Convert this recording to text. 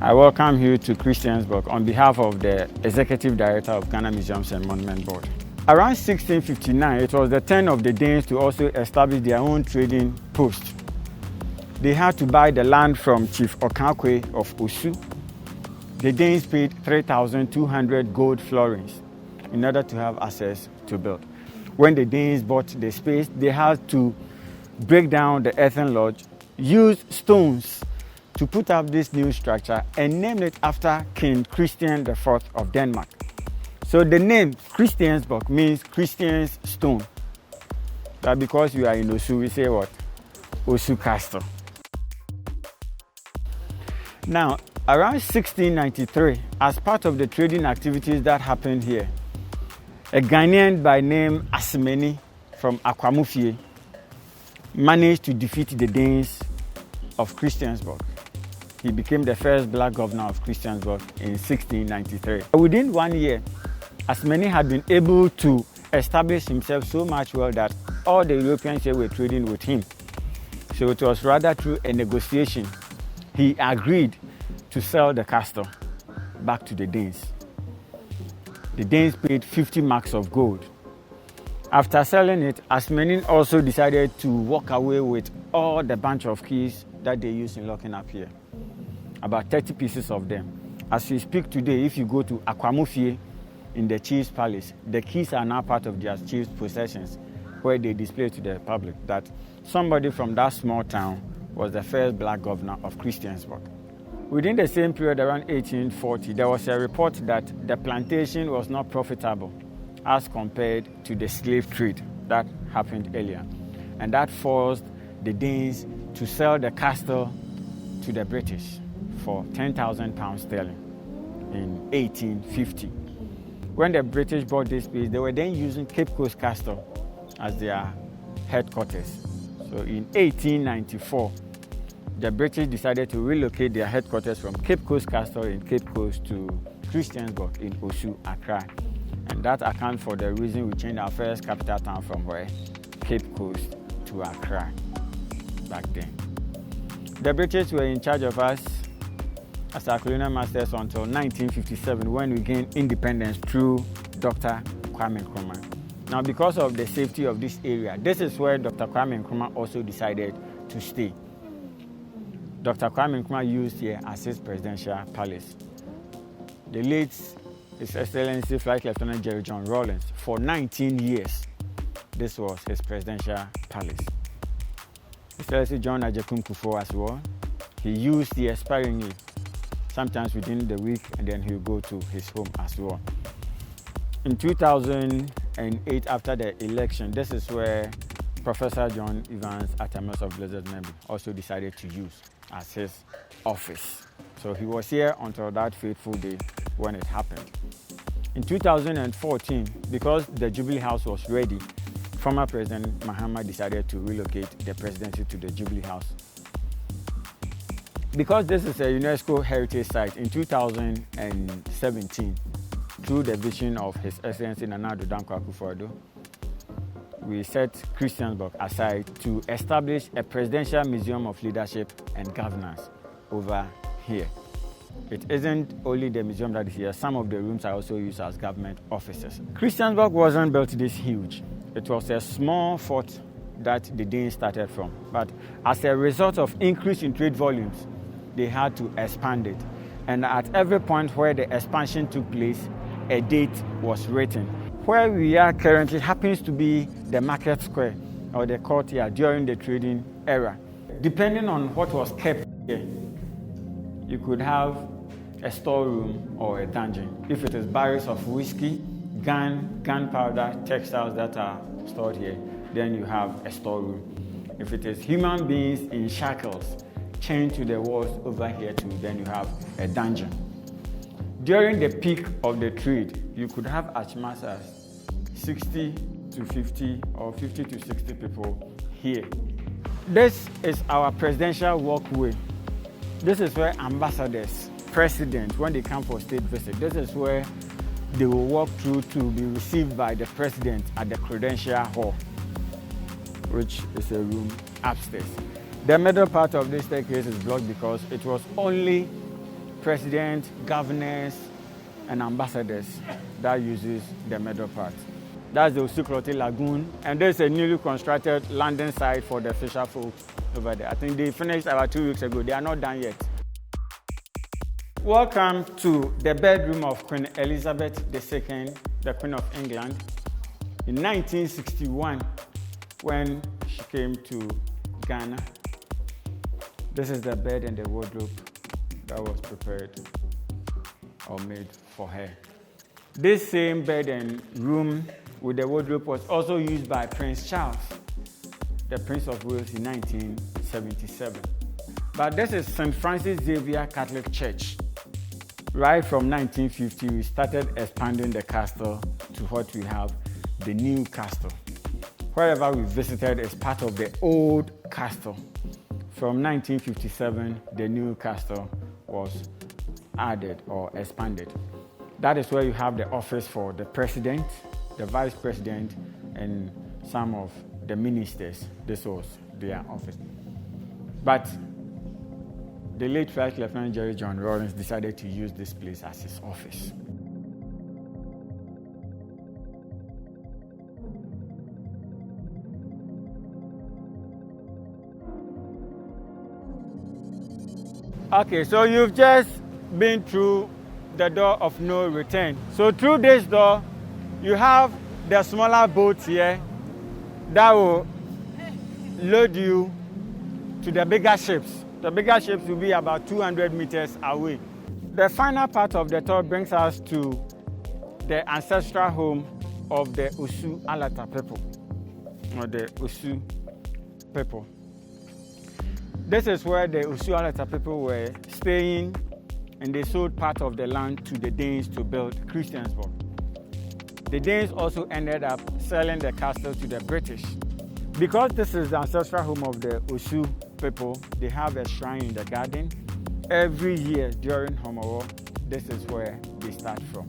I welcome you to Christiansborg on behalf of the Executive Director of Ghana Museums and Monument Board. Around 1659, it was the turn of the Danes to also establish their own trading post. They had to buy the land from Chief Okakwe of Osu. The Danes paid 3,200 gold florins in order to have access to build. When the Danes bought the space, they had to break down the earthen lodge, use stones to put up this new structure and name it after King Christian IV of Denmark. So the name Christiansborg means Christian's stone. But because we are in Osu, we say what? Osu Castle. Now, around 1693, as part of the trading activities that happened here, a Ghanaian by name Asimeni from Akwamu managed to defeat the Danes of Christiansborg. He became the first black governor of Christiansborg in 1693. Within 1 year, Asimeni had been able to establish himself so much well that all the Europeans here were trading with him. So it was rather through a negotiation he agreed to sell the castle back to the Danes. The Danes paid 50 marks of gold. After selling it, Asimeni also decided to walk away with all the bunch of keys that they used in locking up here. About 30 pieces of them. As we speak today, if you go to Akwamu in the chief's palace, the keys are now part of their chief's possessions, where they display to the public that somebody from that small town was the first black governor of Christiansborg. Within the same period, around 1840, there was a report that the plantation was not profitable as compared to the slave trade that happened earlier. And that forced the Danes to sell the castle to the British for 10,000 pounds sterling in 1850. When the British bought this place, they were then using Cape Coast Castle as their headquarters. So in 1894, the British decided to relocate their headquarters from Cape Coast Castle in Cape Coast to Christiansborg in Osu, Accra. And that accounts for the reason we changed our first capital town from where? Cape Coast to Accra back then. The British were in charge of us as our colonial masters until 1957 when we gained independence through Dr. Kwame Nkrumah. Now, because of the safety of this area, this is where Dr. Kwame Nkrumah also decided to stay. Dr. Kwame Nkrumah used here as his presidential palace. The late His Excellency Flight Lieutenant Jerry John Rawlings, for 19 years, this was his presidential palace. His Excellency John Ajakum Kufuor as well, he used here sparingly, sometimes within the week, and then he'll go to his home as well. In 2008, after the election, this is where Professor John Evans Atamus of Blessed Memory also decided to use as his office. So he was here until that fateful day when it happened. In 2014, because the Jubilee House was ready, former President Mahama decided to relocate the presidency to the Jubilee House. Because this is a UNESCO heritage site, in 2017, through the vision of His Excellency Nana Addo Dankwa Akufo-Addo, we set Christiansborg aside to establish a presidential museum of leadership and governance over here. It isn't only the museum that is here, some of the rooms are also used as government offices. Christiansborg wasn't built this huge. It was a small fort that the Danes started from. But as a result of increase in trade volumes, they had to expand it. And at every point where the expansion took place, a date was written. Where we are currently happens to be the market square or the courtyard during the trading era. Depending on what was kept here, you could have a storeroom or a dungeon. If it is barrels of whiskey, gunpowder, textiles that are stored here, then you have a storeroom. If it is human beings in shackles, chained to the walls over here too, then you have a dungeon. During the peak of the trade, you could have as much as 60 to 50 or 50 to 60 people here. This is our presidential walkway. This is where ambassadors, presidents, when they come for state visit, this is where they will walk through to be received by the president at the Credential Hall, which is a room upstairs. The middle part of this staircase is blocked because it was only president, governors, and ambassadors that uses the middle part. That's the Osu Lagoon, and there's a newly constructed landing site for the fisher folk over there. I think they finished about 2 weeks ago. They are not done yet. Welcome to the bedroom of Queen Elizabeth II, the Queen of England, in 1961 when she came to Ghana. This is the bed and the wardrobe that was prepared or made for her. This same bed and room with the wardrobe was also used by Prince Charles, the Prince of Wales, in 1977. But this is St. Francis Xavier Catholic Church. Right from 1950, we started expanding the castle to what we have, the new castle. Wherever we visited is part of the old castle. From 1957, the new castle was added or expanded. That is where you have the office for the president, the vice president, and some of the ministers. This was their office. But the late First Lieutenant Jerry John Rawlings decided to use this place as his office. Okay, so you've just been through the door of no return. So through this door, you have the smaller boats here that will load you to the bigger ships. The bigger ships will be about 200 meters away. The final part of the tour brings us to the ancestral home of the Osu Alata people, or the Osu people. This is where the Osu Alata people were staying, and they sold part of the land to the Danes to build Christiansborg. The Danes also ended up selling the castle to the British. Because this is the ancestral home of the Osu people, they have a shrine in the garden. Every year during Homowo, this is where they start from.